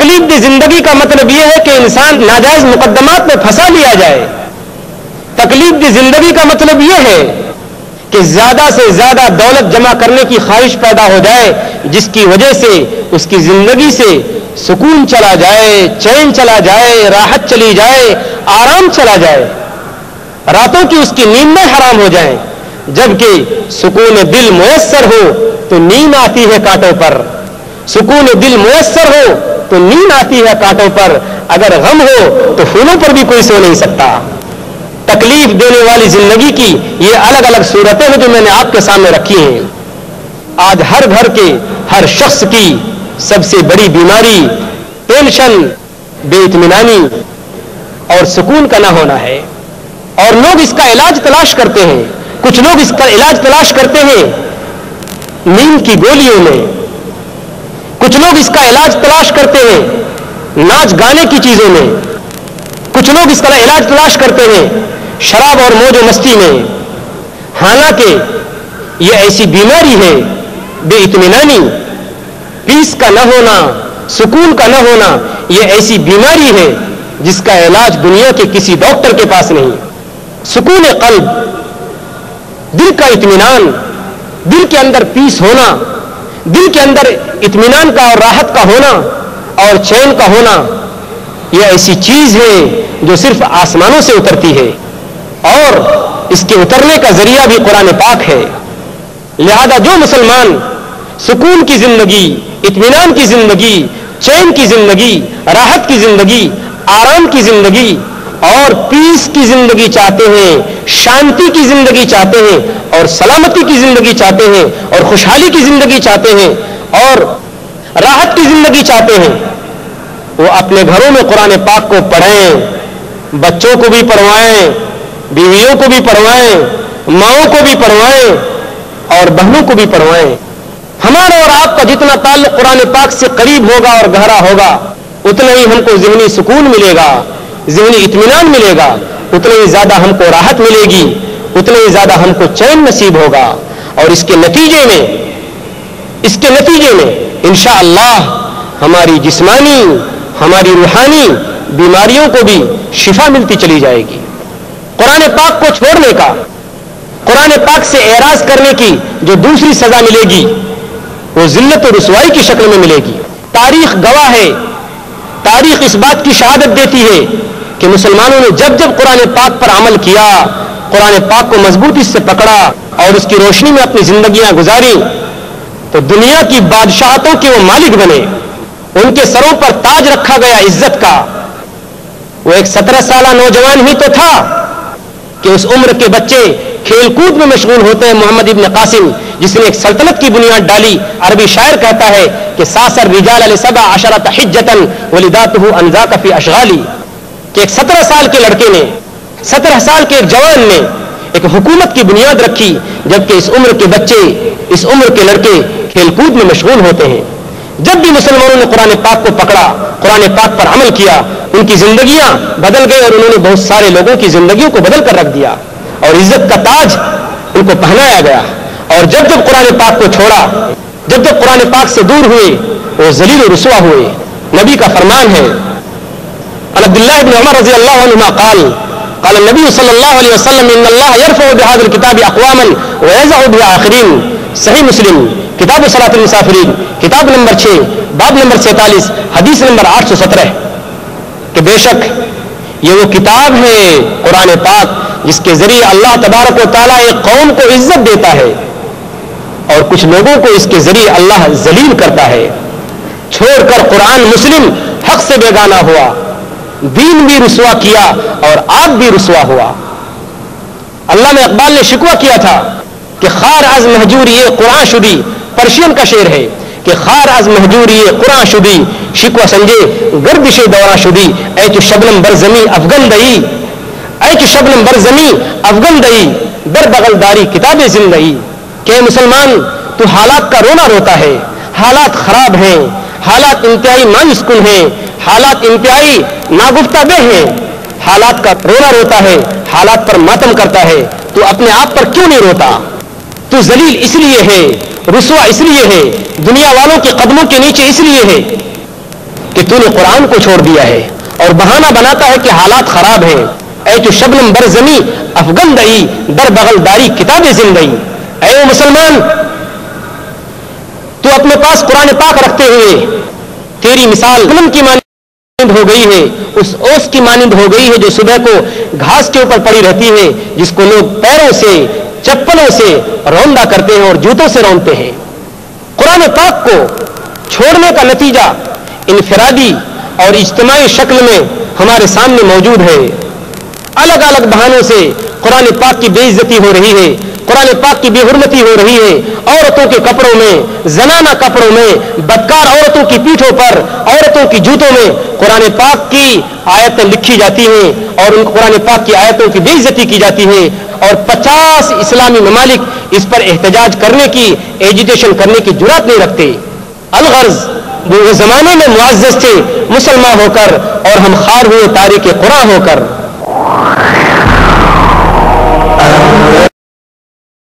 تکلیف دی زندگی کا مطلب یہ ہے کہ انسان ناجائز مقدمات میں پھنسا لیا جائے. تکلیف دی زندگی کا مطلب یہ ہے کہ زیادہ سے زیادہ دولت جمع کرنے کی خواہش پیدا ہو جائے جس کی وجہ سے اس کی زندگی سے سکون چلا جائے, چین چلا جائے, راحت چلی جائے, آرام چلا جائے, راتوں کی اس کی نیندیں حرام ہو جائیں. جبکہ سکون دل میسر ہو تو نیند آتی ہے کانٹوں پر, سکون دل میسر ہو تو نیند آتی ہے کانٹوں پر, اگر غم ہو تو پھولوں پر بھی کوئی سو نہیں سکتا. تکلیف دینے والی زندگی کی یہ الگ الگ صورتیں ہیں جو میں نے آپ کے سامنے رکھی ہیں. آج ہر گھر کے ہر شخص کی سب سے بڑی بیماری ٹینشن, بے اطمینانی اور سکون کا نہ ہونا ہے, اور لوگ اس کا علاج تلاش کرتے ہیں. کچھ لوگ اس کا علاج تلاش کرتے ہیں نیند کی گولیوں میں, کچھ لوگ اس کا علاج تلاش کرتے ہیں ناچ گانے کی چیزوں میں, کچھ لوگ اس کا علاج تلاش کرتے ہیں شراب اور موج و مستی میں. حالانکہ یہ ایسی بیماری ہے, بے اطمینانی, پیس کا نہ ہونا, سکون کا نہ ہونا, یہ ایسی بیماری ہے جس کا علاج دنیا کے کسی ڈاکٹر کے پاس نہیں. سکون قلب, دل کا اطمینان, دل کے اندر پیس ہونا, دل کے اندر اطمینان کا اور راحت کا ہونا اور چین کا ہونا, یہ ایسی چیز ہے جو صرف آسمانوں سے اترتی ہے, اور اس کے اترنے کا ذریعہ بھی قرآن پاک ہے. لہذا جو مسلمان سکون کی زندگی, اطمینان کی زندگی, چین کی زندگی, راحت کی زندگی, آرام کی زندگی اور پیس کی زندگی چاہتے ہیں, شانتی کی زندگی چاہتے ہیں اور سلامتی کی زندگی چاہتے ہیں اور خوشحالی کی زندگی چاہتے ہیں اور راحت کی زندگی چاہتے ہیں, وہ اپنے گھروں میں قرآن پاک کو پڑھیں, بچوں کو بھی پڑھوائیں, بیویوں کو بھی پڑھوائیں, ماؤں کو بھی پڑھوائیں اور بہنوں کو بھی پڑھوائیں. ہمارا اور آپ کا جتنا تعلق قرآن پاک سے قریب ہوگا اور گہرا ہوگا اتنا ہی ہم کو ذہنی سکون ملے گا, ذہنی اطمینان ملے گا, اتنا ہی زیادہ ہم کو راحت ملے گی, اتنا ہی زیادہ ہم کو چین نصیب ہوگا. اور اس کے نتیجے میں انشاءاللہ ہماری جسمانی, ہماری روحانی بیماریوں کو بھی شفا ملتی چلی جائے گی. قرآن پاک کو چھوڑنے کا, قرآن پاک سے اعراض کرنے کی جو دوسری سزا ملے گی وہ ذلت و رسوائی کی شکل میں ملے گی. تاریخ گواہ ہے, تاریخ اس بات کی شہادت دیتی ہے کہ مسلمانوں نے جب جب قرآن پاک پر عمل کیا, قرآن پاک کو مضبوطی سے پکڑا اور اس کی روشنی میں اپنی زندگیاں گزاری, تو دنیا کی بادشاہتوں کے وہ مالک بنے, ان کے سروں پر تاج رکھا گیا عزت کا. وہ ایک 17 سالہ نوجوان ہی تو تھا کہ اس عمر کے بچے کھیل کود میں مشغول ہوتے ہیں. محمد ابن قاسم جس نے ایک سلطنت کی بنیاد ڈالی, عربی شاعر کہتا ہے کہ ساسر رجال ل17 عشرۃ حجۃ ولداتہ انذاک فی اشغالی, کہ ایک 17 سال کے لڑکے نے, 17 سال کے ایک جوان نے ایک حکومت کی بنیاد رکھی, جبکہ اس عمر کے بچے, اس عمر کے لڑکے کھیل کود میں مشغول ہوتے ہیں. جب بھی مسلمانوں نے قرآن پاک کو پکڑا, قرآن پاک پر عمل کیا, ان کی زندگیاں بدل گئی اور انہوں نے بہت سارے لوگوں کی زندگیوں کو بدل کر رکھ دیا اور عزت کا تاج ان کو پہنایا گیا. اور جب جب قرآن پاک کو چھوڑا, جب جب قرآن پاک سے دور ہوئے, وہ ذلیل و رسوا ہوئے. نبی کا فرمان ہے, عبداللہ بن عمر رضی اللہ عنہما قال النبی صلی اللہ علیہ وسلم ان اللہ یرفع بهذا الكتاب اقواما ويضع به آخرین. صحیح مسلم کتاب صلاۃ المسافرین, کتاب نمبر 6, باب نمبر 47, حدیث نمبر 817, کہ بے شک یہ وہ کتاب ہے قرآن پاک جس کے ذریعے اللہ تبارک و تعالیٰ ایک قوم کو عزت دیتا ہے اور کچھ لوگوں کو اس کے ذریعے اللہ ذلیل کرتا ہے. چھوڑ کر قرآن مسلم حق سے بیگانہ ہوا, دین بھی رسوا کیا اور آپ بھی رسوا ہوا. علامہ اقبال نے شکوہ کیا تھا کہ خار از مہجوری قرآن شدی, پرشین کا شعر ہے کہ خار از مہجوری قرآن شدی, شکوہ سنجے گردش دورہ شدی, اے تو شبنم بر زمین افغان دئی, اے تو شبنم بر زمین افغان دئی, در بغل داری کتاب زندگی. کہ مسلمان تو حالات کا رونا روتا ہے, حالات خراب ہیں, حالات انتہائی مایوس کن ہیں, حالات انتہائی ناگفتہ بے ہیں, حالات کا رونا روتا ہے, حالات پر ماتم کرتا ہے, تو اپنے آپ پر کیوں نہیں روتا؟ تو ذلیل اس لیے ہے, رسوا اس لیے ہے, دنیا والوں کے قدموں کے نیچے اس لیے ہے کہ تو نے قرآن کو چھوڑ دیا ہے اور بہانہ بناتا ہے کہ حالات خراب ہیں. اے تو شبنم برزمی افغن دئی در بغل داری کتاب زندگی. اے وہ مسلمان، تو اپنے پاس قرآن پاک رکھتے ہوئے تیری مثال غنم کی مانند ہو گئی ہے، اس اوس کی مانند ہو گئی ہے جو صبح کو گھاس کے اوپر پڑی رہتی ہے، جس کو لوگ پیروں سے چپلوں سے روندا کرتے ہیں اور جوتوں سے رونتے ہیں. قرآن پاک کو چھوڑنے کا نتیجہ انفرادی اور اجتماعی شکل میں ہمارے سامنے موجود ہے. الگ الگ بہانوں سے قرآن پاک کی بے عزتی ہو رہی ہے، قرآن پاک کی بے حرمتی ہو رہی ہے. عورتوں کے کپڑوں میں، زنانہ کپڑوں میں، بدکار عورتوں کی پیٹھوں پر، عورتوں کی جوتوں میں قرآن پاک کی آیتیں لکھی جاتی ہیں اور ان قرآن پاک کی آیتوں کی بے عزتی کی جاتی ہے. اور 50 اسلامی ممالک اس پر احتجاج کرنے کی، ایجیٹیشن کرنے کی جرات نہیں رکھتے. الغرض وہ زمانے میں معزز تھے مسلمان ہو کر اور ہم خار ہوئے تاریخ قرآن ہو کر.